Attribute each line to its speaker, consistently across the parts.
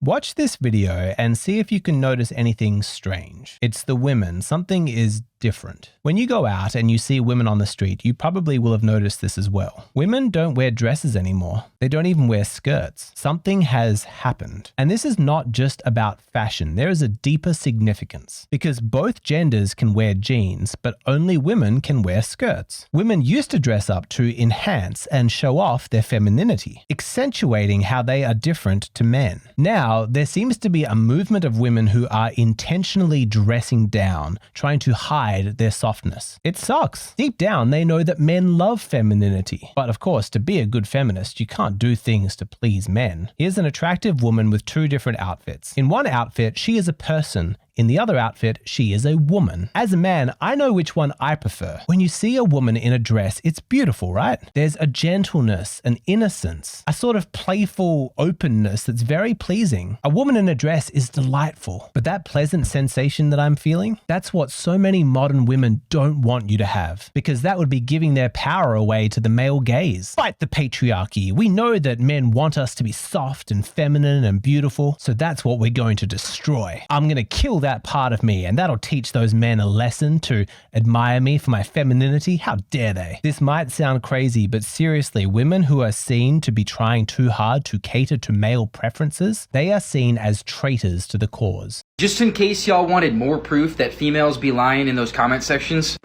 Speaker 1: Watch this video and see if you can notice anything strange. It's the women. Something is different. When you go out and you see women on the street, you probably will have noticed this as well. Women don't wear dresses anymore. They don't even wear skirts. Something has happened. And this is not just about fashion. There is a deeper significance because both genders can wear jeans, but only women can wear skirts. Women used to dress up to enhance and show off their femininity, accentuating how they are different to men. Now, there seems to be a movement of women who are intentionally dressing down, trying to hide their softness. It sucks. Deep down, they know that men love femininity. But of course, to be a good feminist, you can't do things to please men. Here's an attractive woman with two different outfits. In one outfit, she is a person. In the other outfit, she is a woman. As a man, I know which one I prefer. When you see a woman in a dress, it's beautiful, right? There's a gentleness, an innocence, a sort of playful openness that's very pleasing. A woman in a dress is delightful, but that pleasant sensation that I'm feeling, that's what so many modern women don't want you to have, because that would be giving their power away to the male gaze. Fight the patriarchy. We know that men want us to be soft and feminine and beautiful, so that's what we're going to destroy. I'm going to kill that part of me, and that'll teach those men a lesson to admire me for my femininity. How dare they? This might sound crazy, but seriously, women who are seen to be trying too hard to cater to male preferences, they are seen as traitors to the cause.
Speaker 2: Just in case y'all wanted more proof that females be lying in those comment sections.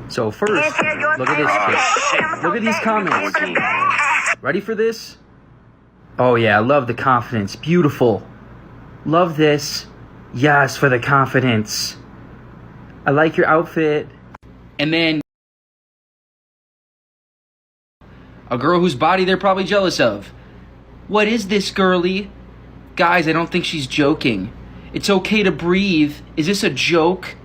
Speaker 2: So first, look at this. Look at these comments. Ready for this? Oh yeah, I love the confidence. Beautiful. Love this. Yes, for the confidence. I like your outfit. And then a girl whose body they're probably jealous of. What is this, girly? Guys, I don't think she's joking. It's okay to breathe. Is this a joke?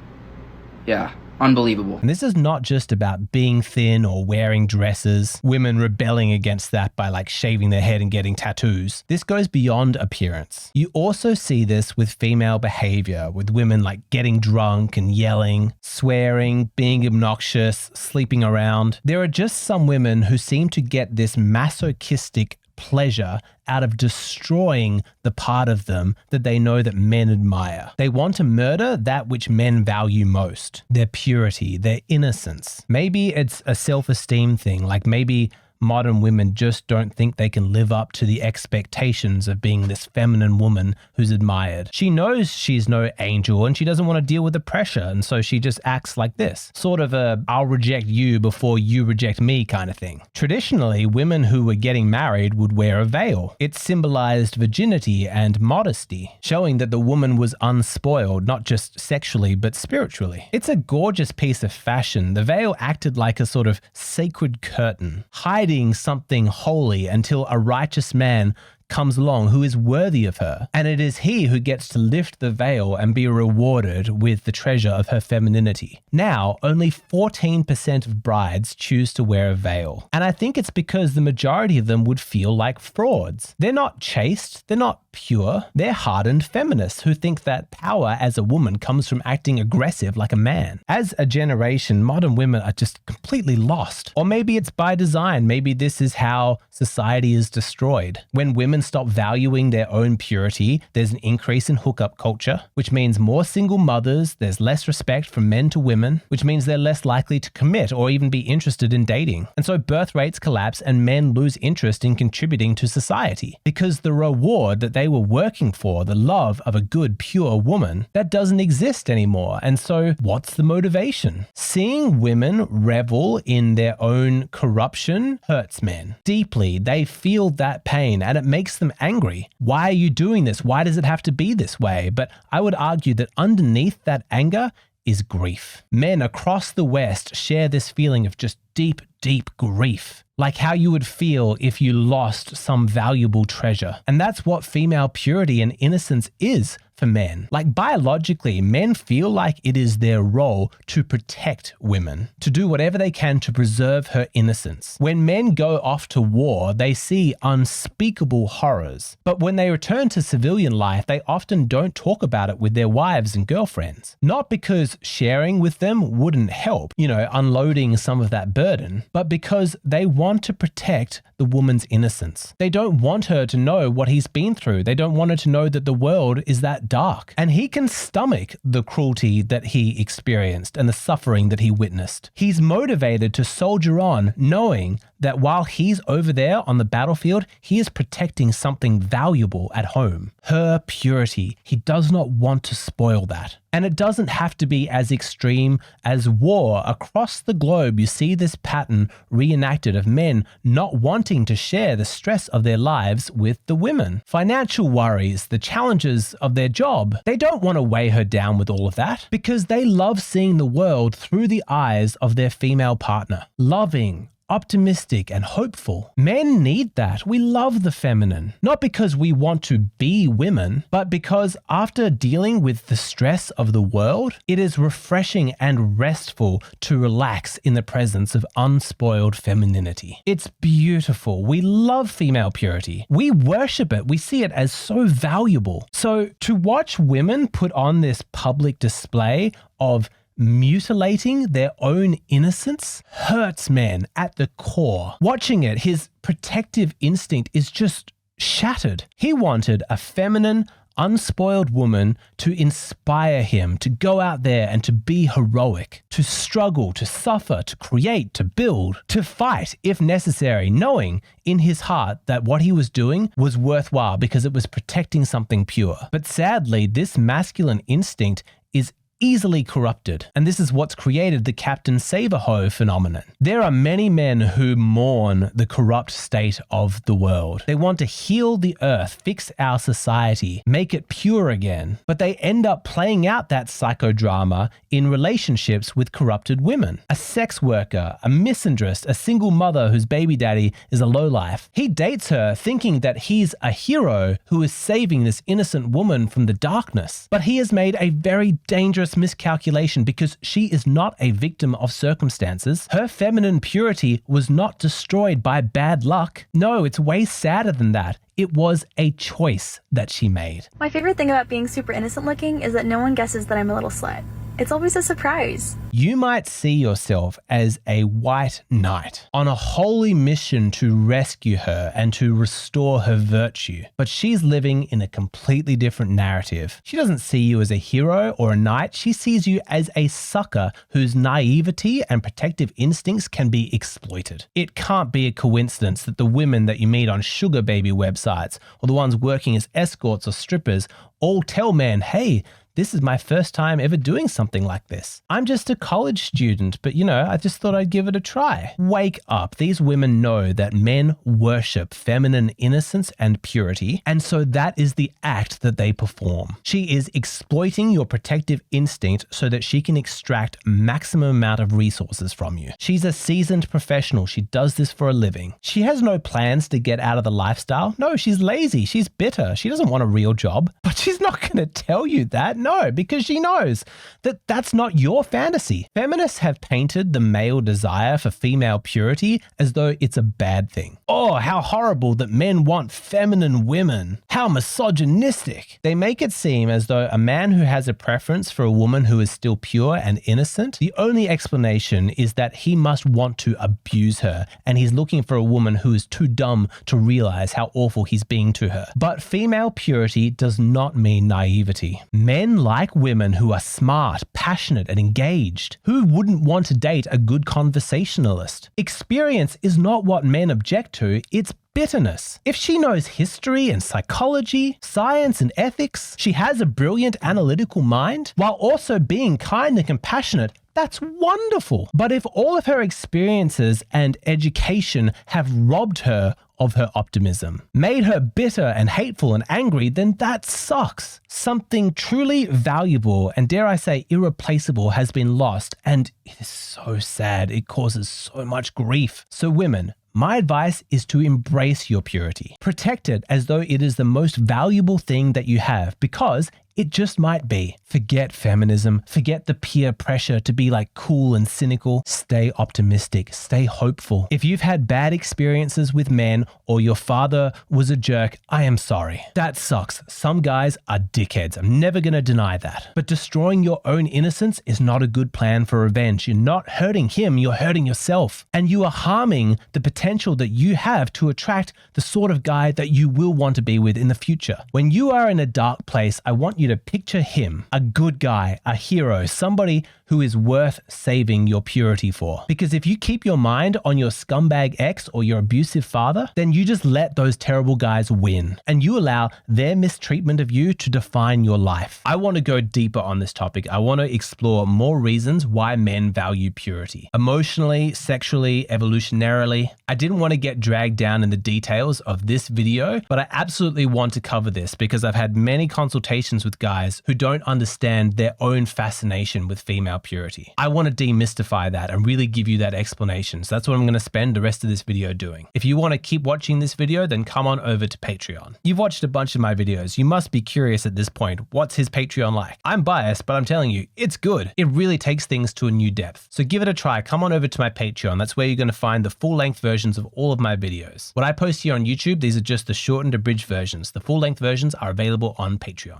Speaker 2: Yeah. Unbelievable.
Speaker 1: And this is not just about being thin or wearing dresses, women rebelling against that by like shaving their head and getting tattoos. This goes beyond appearance. You also see this with female behavior, with women like getting drunk and yelling, swearing, being obnoxious, sleeping around. There are just some women who seem to get this masochistic pleasure out of destroying the part of them that they know that men admire. They want to murder that which men value most, their purity, their innocence. Maybe it's a self-esteem thing, like maybe modern women just don't think they can live up to the expectations of being this feminine woman who's admired. She knows she's no angel and she doesn't want to deal with the pressure, and so she just acts like this. Sort of a I'll reject you before you reject me kind of thing. Traditionally, women who were getting married would wear a veil. It symbolized virginity and modesty, showing that the woman was unspoiled, not just sexually, but spiritually. It's a gorgeous piece of fashion. The veil acted like a sort of sacred curtain, hiding something holy until a righteous man comes along who is worthy of her. And it is he who gets to lift the veil and be rewarded with the treasure of her femininity. Now, only 14% of brides choose to wear a veil. And I think it's because the majority of them would feel like frauds. They're not chaste, they're not pure, they're hardened feminists who think that power as a woman comes from acting aggressive like a man. As a generation, modern women are just completely lost. Or maybe it's by design. Maybe this is how society is destroyed. When women stop valuing their own purity, there's an increase in hookup culture, which means more single mothers, there's less respect from men to women, which means they're less likely to commit or even be interested in dating. And so birth rates collapse and men lose interest in contributing to society because the reward that they were working for, the love of a good, pure woman, that doesn't exist anymore. And so what's the motivation? Seeing women revel in their own corruption hurts men deeply. They feel that pain and it makes them angry. Why are you doing this? Why does it have to be this way? But I would argue that underneath that anger is grief. Men across the West share this feeling of just deep, deep grief. Like how you would feel if you lost some valuable treasure. And that's what female purity and innocence is for men. Like biologically, men feel like it is their role to protect women, to do whatever they can to preserve her innocence. When men go off to war, they see unspeakable horrors. But when they return to civilian life, they often don't talk about it with their wives and girlfriends. Not because sharing with them wouldn't help, unloading some of that burden, but because they want to protect the woman's innocence. They don't want her to know what he's been through. They don't want her to know that the world is that dark. And he can stomach the cruelty that he experienced and the suffering that he witnessed. He's motivated to soldier on, knowing that while he's over there on the battlefield, he is protecting something valuable at home. Her purity. He does not want to spoil that. And it doesn't have to be as extreme as war. Across the globe, you see this pattern reenacted of men not wanting to share the stress of their lives with the women. Financial worries, the challenges of their job. They don't want to weigh her down with all of that because they love seeing the world through the eyes of their female partner. Loving, optimistic, and hopeful. Men need that. We love the feminine. Not because we want to be women, but because after dealing with the stress of the world, it is refreshing and restful to relax in the presence of unspoiled femininity. It's beautiful. We love female purity. We worship it. We see it as so valuable. So to watch women put on this public display of mutilating their own innocence hurts men at the core. Watching it, his protective instinct is just shattered. He wanted a feminine, unspoiled woman to inspire him to go out there and to be heroic, to struggle, to suffer, to create, to build, to fight if necessary, knowing in his heart that what he was doing was worthwhile because it was protecting something pure. But sadly, this masculine instinct is easily corrupted, and this is what's created the Captain Save-A-Ho phenomenon. There are many men who mourn the corrupt state of the world. They want to heal the earth, fix our society, make it pure again, but they end up playing out that psychodrama in relationships with corrupted women. A sex worker, a misandrist, a single mother whose baby daddy is a lowlife. He dates her thinking that he's a hero who is saving this innocent woman from the darkness, but he has made a very dangerous miscalculation because she is not a victim of circumstances. Her feminine purity was not destroyed by bad luck. No, it's way sadder than that. It was a choice that she made.
Speaker 3: My favorite thing about being super innocent looking is that no one guesses that I'm a little slut. It's always a surprise.
Speaker 1: You might see yourself as a white knight on a holy mission to rescue her and to restore her virtue, but she's living in a completely different narrative. She doesn't see you as a hero or a knight. She sees you as a sucker whose naivety and protective instincts can be exploited. It can't be a coincidence that the women that you meet on sugar baby websites or the ones working as escorts or strippers all tell men, hey, this is my first time ever doing something like this. I'm just a college student, but I just thought I'd give it a try. Wake up. These women know that men worship feminine innocence and purity, and so that is the act that they perform. She is exploiting your protective instinct so that she can extract maximum amount of resources from you. She's a seasoned professional. She does this for a living. She has no plans to get out of the lifestyle. No, she's lazy. She's bitter. She doesn't want a real job, but she's not going to tell you that. No, because she knows that that's not your fantasy. Feminists have painted the male desire for female purity as though it's a bad thing. Oh, how horrible that men want feminine women. How misogynistic. They make it seem as though a man who has a preference for a woman who is still pure and innocent, the only explanation is that he must want to abuse her, and he's looking for a woman who is too dumb to realize how awful he's being to her. But female purity does not mean naivety. Men like women who are smart, passionate, and engaged. Who wouldn't want to date a good conversationalist? Experience is not what men object to, it's bitterness. If she knows history and psychology, science and ethics, she has a brilliant analytical mind, while also being kind and compassionate, that's wonderful. But if all of her experiences and education have robbed her of her optimism, made her bitter and hateful and angry, then that sucks. Something truly valuable and, dare I say, irreplaceable has been lost, and it is so sad. It causes so much grief. So women, my advice is to embrace your purity. Protect it as though it is the most valuable thing that you have, because It just might be. Forget feminism. Forget the peer pressure to be like cool and cynical. Stay optimistic. Stay hopeful. If you've had bad experiences with men or your father was a jerk, I am sorry. That sucks. Some guys are dickheads. I'm never going to deny that. But destroying your own innocence is not a good plan for revenge. You're not hurting him, you're hurting yourself. And you are harming the potential that you have to attract the sort of guy that you will want to be with in the future. When you are in a dark place, I want you to picture him, a good guy, a hero, somebody who is worth saving your purity for. Because if you keep your mind on your scumbag ex or your abusive father, then you just let those terrible guys win and you allow their mistreatment of you to define your life. I want to go deeper on this topic. I want to explore more reasons why men value purity. Emotionally, sexually, evolutionarily. I didn't want to get dragged down in the details of this video, but I absolutely want to cover this because I've had many consultations with guys who don't understand their own fascination with female purity. I want to demystify that and really give you that explanation. So that's what I'm going to spend the rest of this video doing. If you want to keep watching this video, then come on over to Patreon. You've watched a bunch of my videos. You must be curious at this point. What's his Patreon like? I'm biased, but I'm telling you, it's good. It really takes things to a new depth. So give it a try. Come on over to my Patreon. That's where you're going to find the full-length versions of all of my videos. What I post here on YouTube, these are just the shortened, abridged versions. The full-length versions are available on Patreon.